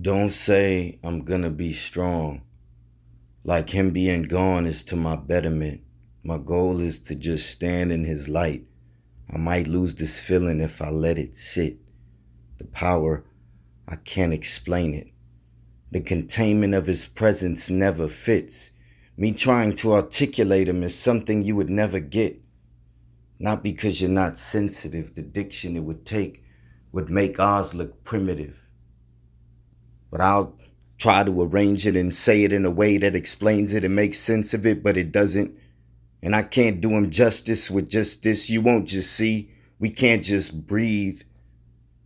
Don't say I'm gonna be strong. Like him being gone is to my betterment. My goal is to just stand in his light. I might lose this feeling if I let it sit. The power, I can't explain it. The containment of his presence never fits. Me trying to articulate him is something you would never get. Not because you're not sensitive. The diction it would take would make ours look primitive. But I'll try to arrange it and say it in a way that explains it and makes sense of it, but it doesn't. And I can't do him justice with just this. You won't just see. We can't just breathe.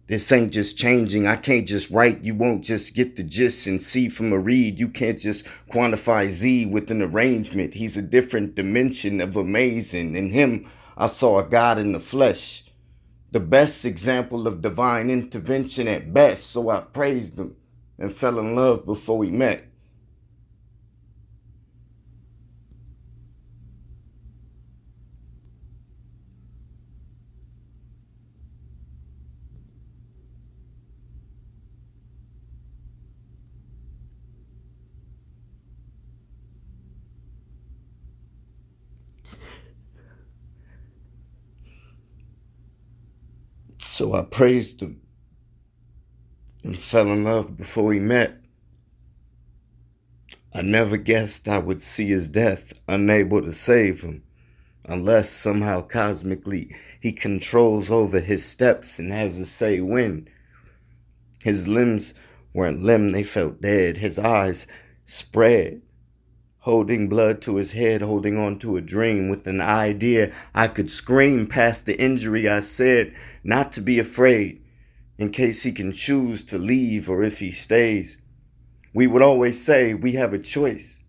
This ain't just changing. I can't just write. You won't just get the gist and see from a read. You can't just quantify Z with an arrangement. He's a different dimension of amazing. In him, I saw a God in the flesh. The best example of divine intervention at best. So I praised him and fell in love before we met. So I praised him and fell in love before we met. I never guessed I would see his death, unable to save him, unless somehow cosmically he controls over his steps and has a say when. His limbs weren't limb, they felt dead. His eyes spread, holding blood to his head, holding on to a dream with an idea I could scream past the injury. I said not to be afraid in case he can choose to leave or if he stays. We would always say we have a choice.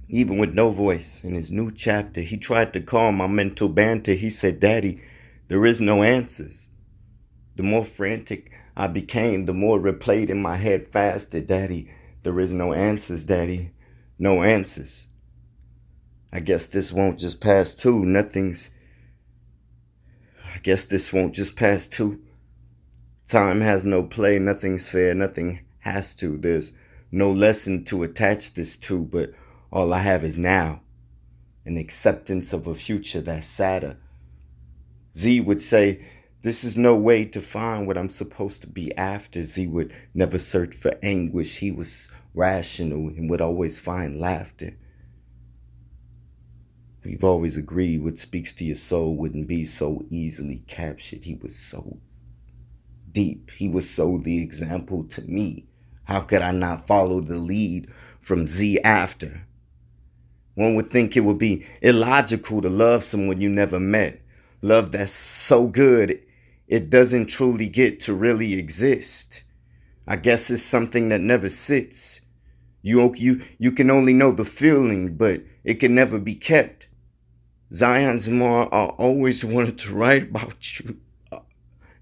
Even with no voice. In his new chapter, he tried to calm my mental banter. He said, "Daddy, there is no answers." The more frantic I became, the more replayed in my head faster. "Daddy, there is no answers, Daddy. No answers." I guess this won't just pass too. I guess this won't just pass too. Time has no play. Nothing's fair. Nothing has to. There's no lesson to attach this to, but all I have is now. An acceptance of a future that's sadder. Z would say, this is no way to find what I'm supposed to be after. Z would never search for anguish. He was rational and would always find laughter. We've always agreed what speaks to your soul wouldn't be so easily captured. He was so deep. He was so the example to me. How could I not follow the lead from Z after? One would think it would be illogical to love someone you never met. Love that's so good it doesn't truly get to really exist. I guess it's something that never sits. You can only know the feeling, but it can never be kept. Zion's more, I always wanted to write about you.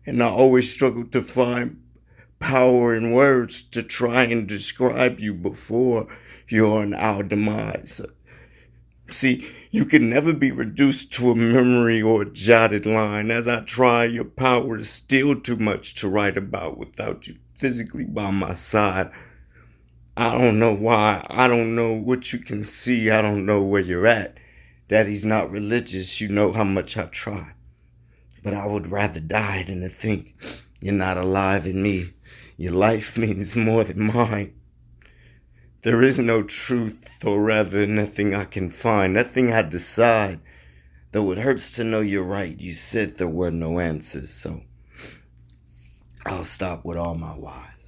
And I always struggled to find power in words to try and describe you before your and our demise. See, you can never be reduced to a memory or a jotted line. As I try, your power is still too much to write about without you physically by my side. I don't know why. I don't know what you can see. I don't know where you're at. Daddy's not religious. You know how much I try. But I would rather die than to think you're not alive in me. Your life means more than mine. There is no truth, or rather nothing I can find, nothing I decide. Though it hurts to know you're right, you said there were no answers, so I'll stop with all my whys.